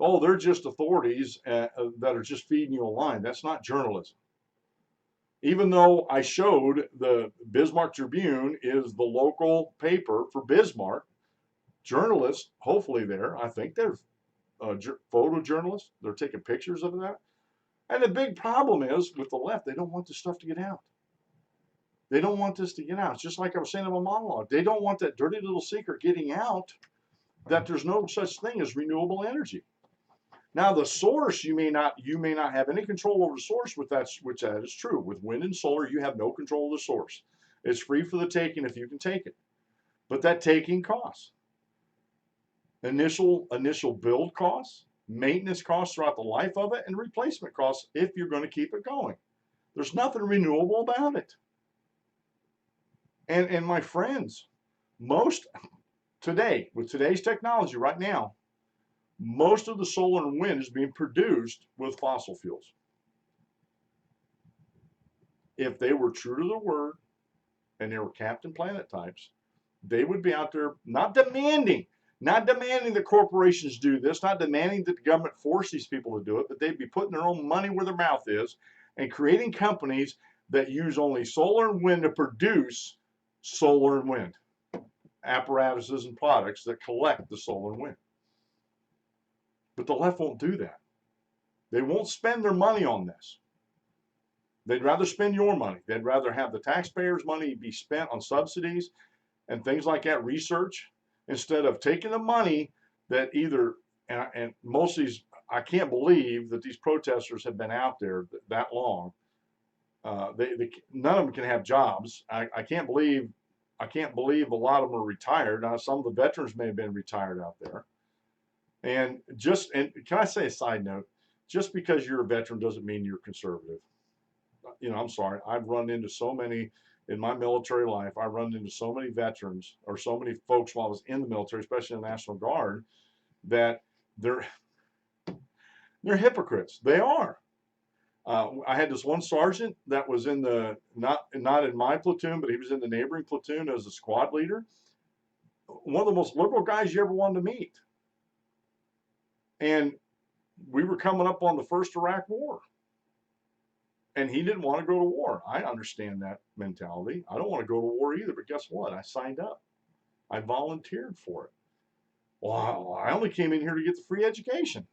oh, they're just authorities that are just feeding you a line. That's not journalism. Even though I showed the Bismarck Tribune is the local paper for Bismarck, journalists, hopefully there, I think they're photojournalists, they're taking pictures of that. And the big problem is with the left, they don't want this stuff to get out. They don't want this to get out. It's just like I was saying in my monologue. They don't want that dirty little secret getting out that there's no such thing as renewable energy. Now the source, you may not have any control over the source with that, which that is true. With wind and solar, you have no control of the source. It's free for the taking if you can take it. But that taking costs. Initial build costs, maintenance costs throughout the life of it, and replacement costs if you're going to keep it going. There's nothing renewable about it. And my friends, with today's technology right now, most of the solar and wind is being produced with fossil fuels. If they were true to their word and they were Captain Planet types, they would be out there not demanding that corporations do this, not demanding that the government force these people to do it, but they'd be putting their own money where their mouth is and creating companies that use only solar and wind to produce solar and wind apparatuses and products that collect the solar and wind. But the left won't do that. They won't spend their money on this. They'd rather spend your money. They'd rather have the taxpayers' money be spent on subsidies and things like that, research, instead of taking the money that either, and most of these, I can't believe that these protesters have been out there that long. None of them can have jobs. I can't believe a lot of them are retired. Now, some of the veterans may have been retired out there. And can I say a side note? Just because you're a veteran doesn't mean you're conservative. I'm sorry. I've run into so many in my military life. I run into so many veterans or so many folks while I was in the military, especially in the National Guard, that They're hypocrites. They are. I had this one sergeant that was in the not in my platoon, but he was in the neighboring platoon as a squad leader. One of the most liberal guys you ever wanted to meet. And we were coming up on the first Iraq War, and he didn't want to go to war. I understand that mentality. I don't want to go to war either, but guess what? I signed up. I volunteered for it. Well, I only came in here to get the free education.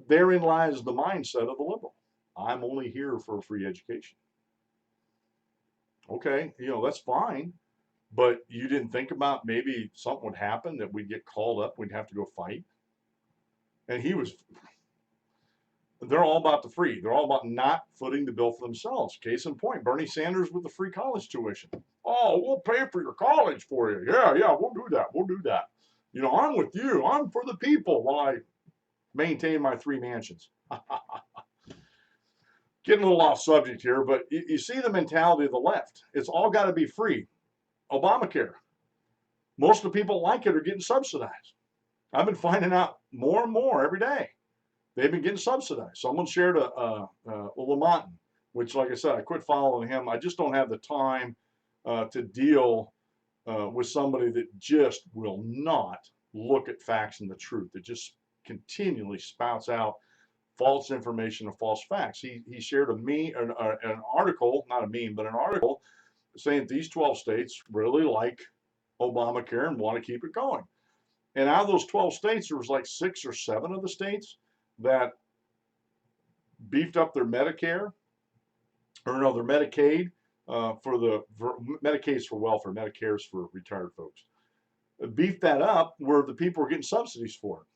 Therein lies the mindset of the liberal. I'm only here for a free education. Okay, that's fine, but you didn't think about maybe something would happen that we'd get called up, we'd have to go fight. And they're all about the free. They're all about not footing the bill for themselves. Case in point, Bernie Sanders with the free college tuition. Oh, we'll pay for your college for you. Yeah, we'll do that. We'll do that. I'm with you. I'm for the people while I maintain my 3 mansions. Getting a little off subject here, but you see the mentality of the left. It's all got to be free. Obamacare. Most of the people like it are getting subsidized. I've been finding out more and more every day. They've been getting subsidized. Someone shared a Lamont, which, like I said, I quit following him. I just don't have the time to deal with somebody that just will not look at facts and the truth. That just continually spouts out false information and false facts. He shared an article, not a meme, but an article saying these 12 states really like Obamacare and want to keep it going. And out of those 12 states, there was like 6 or 7 of the states that beefed up their Medicare, or no, their Medicaid, for Medicaid's for welfare, Medicare's for retired folks. Beefed that up where the people were getting subsidies for it.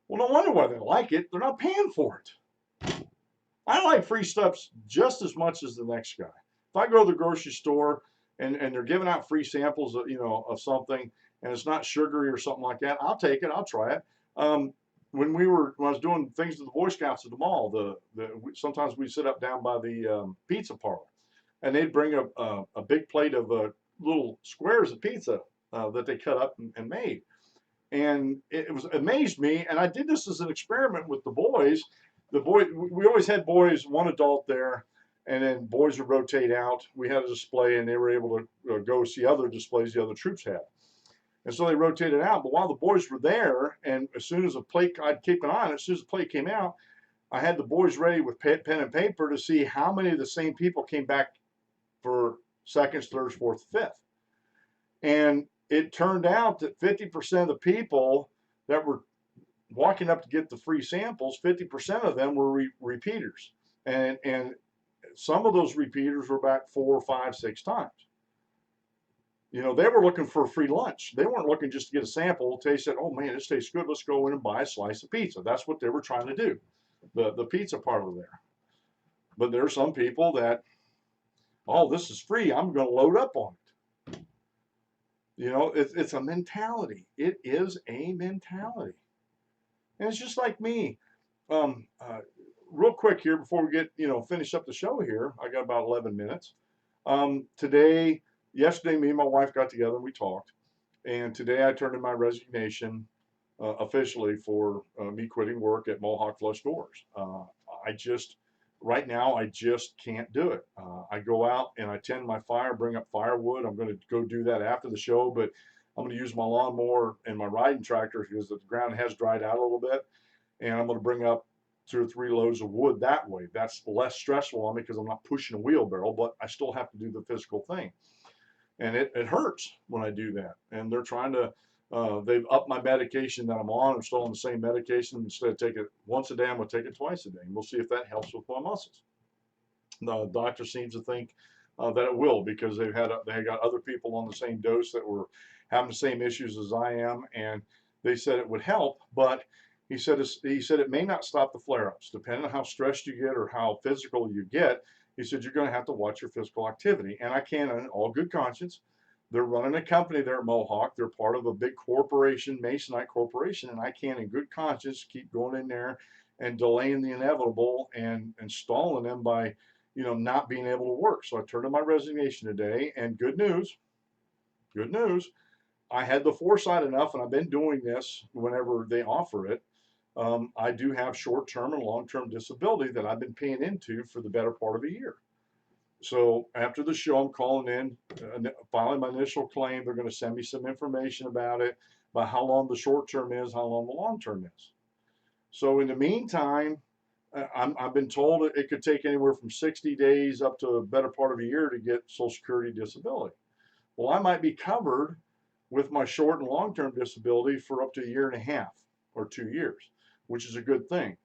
Well, no wonder why they like it. They're not paying for it. I like free stuff just as much as the next guy. If I go to the grocery store and they're giving out free samples of something, and it's not sugary or something like that, I'll take it. I'll try it. When I was doing things to the Boy Scouts at the mall, sometimes we'd sit up down by the pizza parlor, and they'd bring a big plate of little squares of pizza that they cut up and made. And it amazed me, and I did this as an experiment with the boys. We always had boys, one adult there, and then boys would rotate out. We had a display, and they were able to go see other displays the other troops had. And so they rotated out. But while the boys were there, and as soon as a plate, I'd keep an eye on it. As soon as the plate came out, I had the boys ready with pen and paper to see how many of the same people came back for seconds, thirds, fourths, fifth. And it turned out that 50% of the people that were walking up to get the free samples, 50% of them were repeaters. And some of those repeaters were back 4, 5, 6 times. They were looking for a free lunch. They weren't looking just to get a sample, taste it, oh man, this tastes good, let's go in and buy a slice of pizza. That's what they were trying to do, the pizza parlor there. But there are some people that, oh, this is free, I'm going to load up on it. It's a mentality. It is a mentality. And it's just like me. Real quick here before we get, finish up the show here. I got about 11 minutes. Yesterday, me and my wife got together and we talked. And today I turned in my resignation officially for me quitting work at Mohawk Flush Doors. Right now, I just can't do it. I go out and I tend my fire, bring up firewood. I'm going to go do that after the show, but I'm going to use my lawnmower and my riding tractor because the ground has dried out a little bit. And I'm going to bring up 2 or 3 loads of wood that way. That's less stressful on me because I'm not pushing a wheelbarrow, but I still have to do the physical thing. And it hurts when I do that. And they're trying to, they've upped my medication that I'm on. I'm still on the same medication. Instead of taking it once a day, I'm going to take it twice a day. And we'll see if that helps with my muscles. The doctor seems to think that it will because they got other people on the same dose that were having the same issues as I am. And they said it would help, but he said it may not stop the flare-ups. Depending on how stressed you get or how physical you get, he said, you're going to have to watch your physical activity. And I can, in all good conscience. They're running a company there at Mohawk. They're part of a big corporation, Masonite Corporation, and I can, in good conscience, keep going in there and delaying the inevitable and stalling them by, not being able to work. So I turned in my resignation today, and good news, I had the foresight enough, and I've been doing this whenever they offer it. I do have short-term and long-term disability that I've been paying into for the better part of a year. So after the show, I'm calling in, filing my initial claim. They're going to send me some information about it, about how long the short term is, how long the long term is. So in the meantime, I've been told it could take anywhere from 60 days up to a better part of a year to get Social Security disability. Well, I might be covered with my short and long-term disability for up to a year and a half or 2 years, which is a good thing.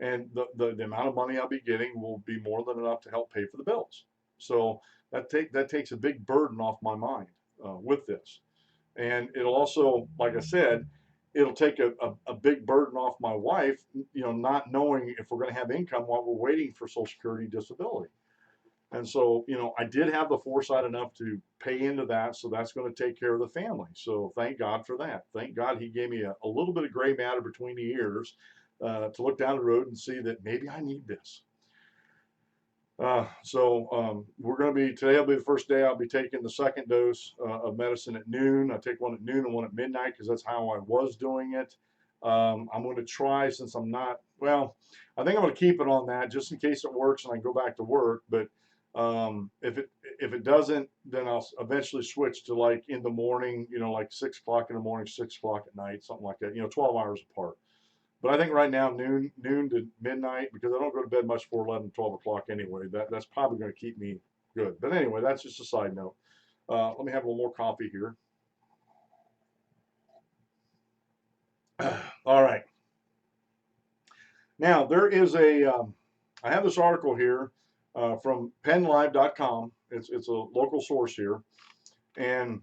And the amount of money I'll be getting will be more than enough to help pay for the bills. So that takes a big burden off my mind with this. And it'll also, like I said, it'll take a big burden off my wife, not knowing if we're going to have income while we're waiting for Social Security disability. And so, I did have the foresight enough to pay into that. So that's going to take care of the family. So thank God for that. Thank God he gave me a little bit of gray matter between the ears to look down the road and see that maybe I need this. We're going to be, today will be the first day I'll be taking the second dose of medicine at noon. I take one at noon and one at midnight because that's how I was doing it. I'm going to try, since I'm not, well, I think I'm going to keep it on that just in case it works and I go back to work. But if it doesn't, then I'll eventually switch to like in the morning, like 6 o'clock in the morning, 6 o'clock at night, something like that, 12 hours apart. But I think right now noon to midnight, because I don't go to bed much before 11, 12 o'clock anyway. That's probably going to keep me good. But anyway, that's just a side note. Let me have a little more coffee here. All right. Now there is I have this article here from PennLive.com. It's a local source here, and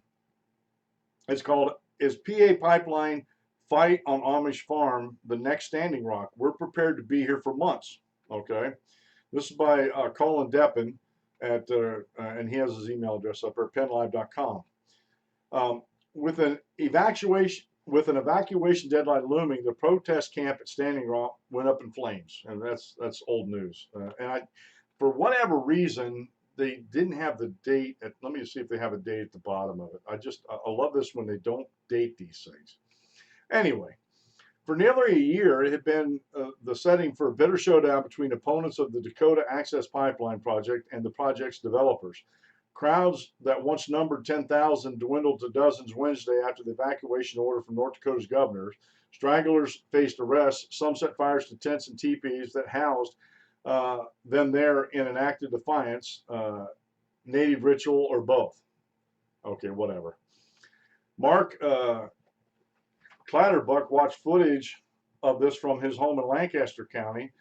it's called "Is PA Pipeline Fight on Amish Farm the Next Standing Rock? We're prepared to be here for months." Okay, this is by Colin Deppen and he has his email address up there, PennLive.com. With an evacuation deadline looming, the protest camp at Standing Rock went up in flames, and that's old news. For whatever reason, they didn't have the date. Let me see if they have a date at the bottom of it. I love this when they don't date these things. Anyway, for nearly a year, it had been the setting for a bitter showdown between opponents of the Dakota Access Pipeline project and the project's developers. Crowds that once numbered 10,000 dwindled to dozens Wednesday after the evacuation order from North Dakota's governor. Stragglers faced arrests. Some set fires to tents and teepees that housed them there in an act of defiance, native ritual, or both. Okay, whatever. Mark Clatterbuck watched footage of this from his home in Lancaster County.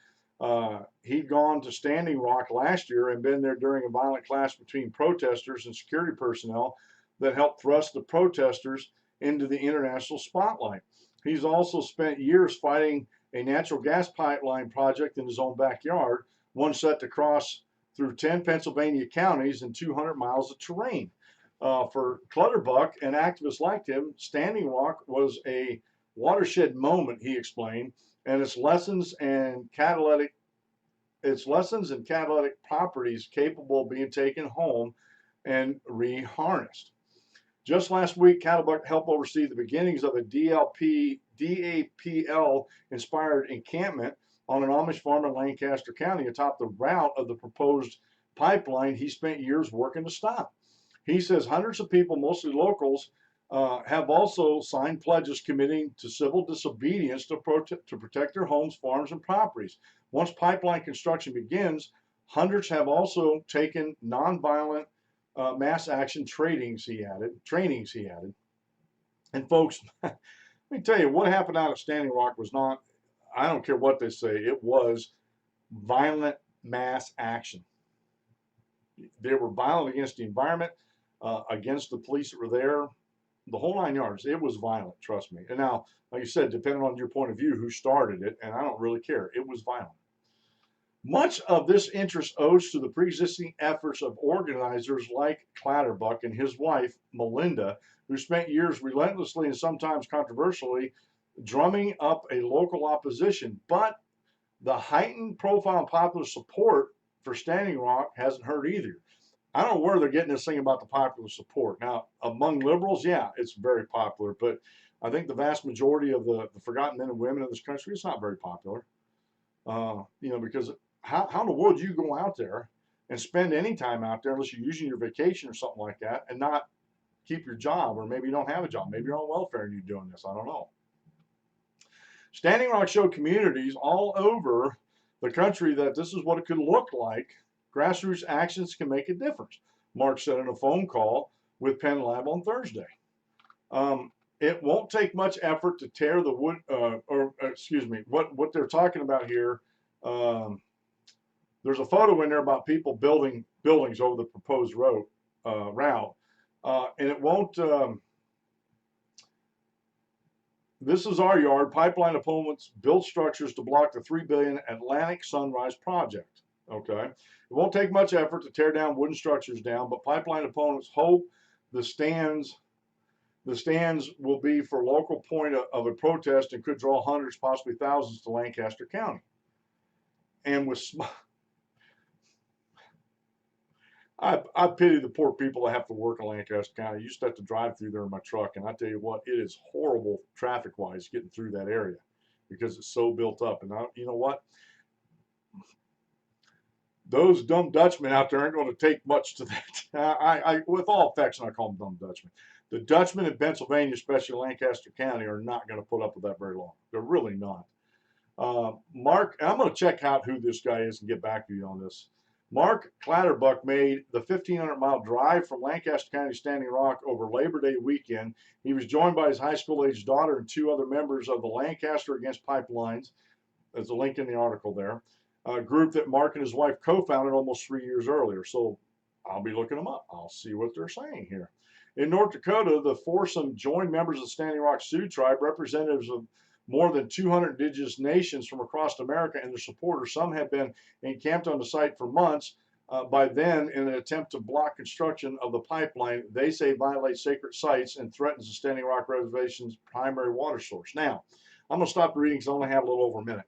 He'd gone to Standing Rock last year and been there during a violent clash between protesters and security personnel that helped thrust the protesters into the international spotlight. He's also spent years fighting a natural gas pipeline project in his own backyard, one set to cross through 10 Pennsylvania counties and 200 miles of terrain. For Clutterbuck and activists like him, Standing Rock was a watershed moment, he explained, and its lessons and catalytic properties capable of being taken home and reharnessed. Just last week, Clutterbuck helped oversee the beginnings of a DAPL-inspired encampment on an Amish farm in Lancaster County atop the route of the proposed pipeline he spent years working to stop. He says hundreds of people, mostly locals, have also signed pledges committing to civil disobedience to protect their homes, farms, and properties. Once pipeline construction begins, hundreds have also taken nonviolent mass action trainings, he added. And folks, let me tell you, what happened out at Standing Rock was not, I don't care what they say, it was violent mass action. They were violent against the environment, against the police that were there, the whole 9 yards. It was violent, trust me. And now, like you said, depending on your point of view, who started it, and I don't really care, it was violent. Much of this interest owes to the pre-existing efforts of organizers like Clatterbuck and his wife, Melinda, who spent years relentlessly and sometimes controversially drumming up a local opposition. But the heightened profile and popular support for Standing Rock hasn't hurt either. I don't know where they're getting this thing about the popular support. Now, among liberals, yeah, it's very popular, but I think the vast majority of the forgotten men and women in this country, it's not very popular. Because how in the world do you go out there and spend any time out there unless you're using your vacation or something like that and not keep your job, or maybe you don't have a job, maybe you're on welfare and you're doing this, I don't know. Standing Rock showed communities all over the country that this is what it could look like. Grassroots actions can make a difference, Mark said in a phone call with Penn Lab on Thursday. It won't take much effort to tear the wood, what they're talking about here. There's a photo in there about people building buildings over the proposed route, and it won't. This is our yard. Pipeline opponents build structures to block the $3 billion Atlantic Sunrise project. Okay, it won't take much effort to tear down wooden structures down, but pipeline opponents hope the stands will be for local point of a protest and could draw hundreds, possibly thousands, to Lancaster County. And with I pity the poor people that have to work in Lancaster County. I used to have to drive through there in my truck, and I tell you what, it is horrible traffic-wise getting through that area because it's so built up. And you know what? Those dumb Dutchmen out there aren't going to take much to that. With all affection, I call them dumb Dutchmen. The Dutchmen in Pennsylvania, especially Lancaster County, are not going to put up with that very long. They're really not. Mark, I'm going to check out who this guy is and get back to you on this. Mark Clatterbuck made the 1,500-mile drive from Lancaster County to Standing Rock over Labor Day weekend. He was joined by his high school-aged daughter and 2 other members of the Lancaster Against Pipelines. There's a link in the article there. A group that Mark and his wife co-founded almost 3 years earlier. So I'll be looking them up. I'll see what they're saying here. In North Dakota, the foursome joined members of the Standing Rock Sioux tribe, representatives of more than 200 indigenous nations from across America and their supporters. Some have been encamped on the site for months. By then, in an attempt to block construction of the pipeline, they say violates sacred sites and threatens the Standing Rock Reservation's primary water source. Now, I'm going to stop the reading because I only have a little over a minute.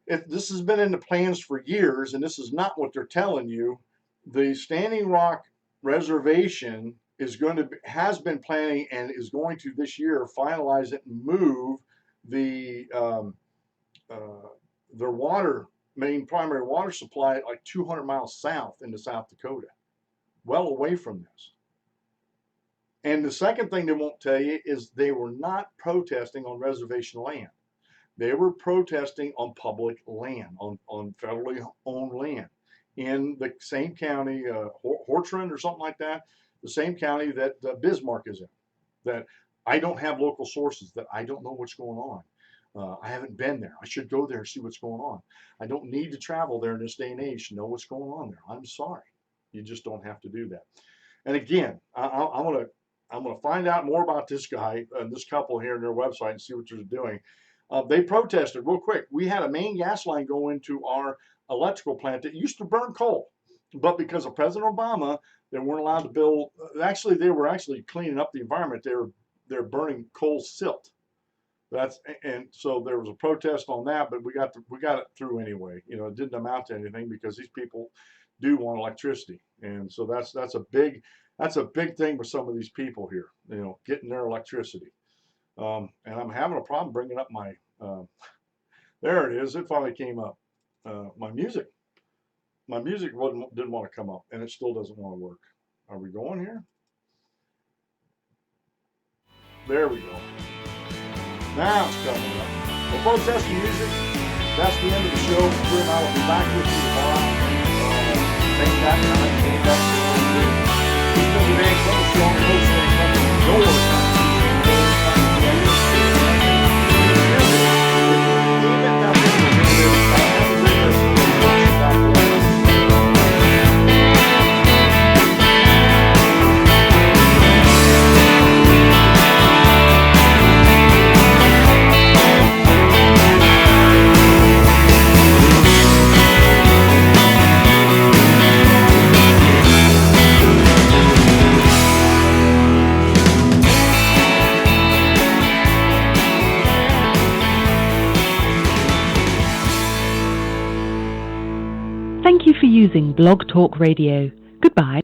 If this has been in the plans for years, and this is not what they're telling you, the Standing Rock Reservation has been planning and is going to this year finalize it and move their primary water supply like 200 miles south into South Dakota, well away from this. And the second thing they won't tell you is they were not protesting on reservation land. They were protesting on public land, on federally owned land in the same county, Hortron or something like that, the same county that Bismarck is in. That I don't have local sources, that I don't know what's going on. I haven't been there. I should go there and see what's going on. I don't need to travel there in this day and age to know what's going on there. I'm sorry. You just don't have to do that. And again, I'm gonna find out more about this guy and this couple here on their website and see what they're doing. They protested real quick. We had a main gas line go into our electrical plant that used to burn coal, but because of President Obama, they weren't allowed to build. Actually, they were actually cleaning up the environment. They're burning coal silt. And so there was a protest on that, but we got it through anyway. You know, it didn't amount to anything because these people do want electricity, and so that's a big thing with some of these people here. You know, getting their electricity. And I'm having a problem bringing up my. There it is. It finally came up. My music didn't want to come up, and it still doesn't want to work. Are we going here? There we go. Now it's coming up. Well, folks, that's the music. That's the end of the show. Drew and I will be back with you tomorrow. Same that time, same that time. Keep moving in, come strong, no strong, no work. Thank you for using Blog Talk Radio. Goodbye.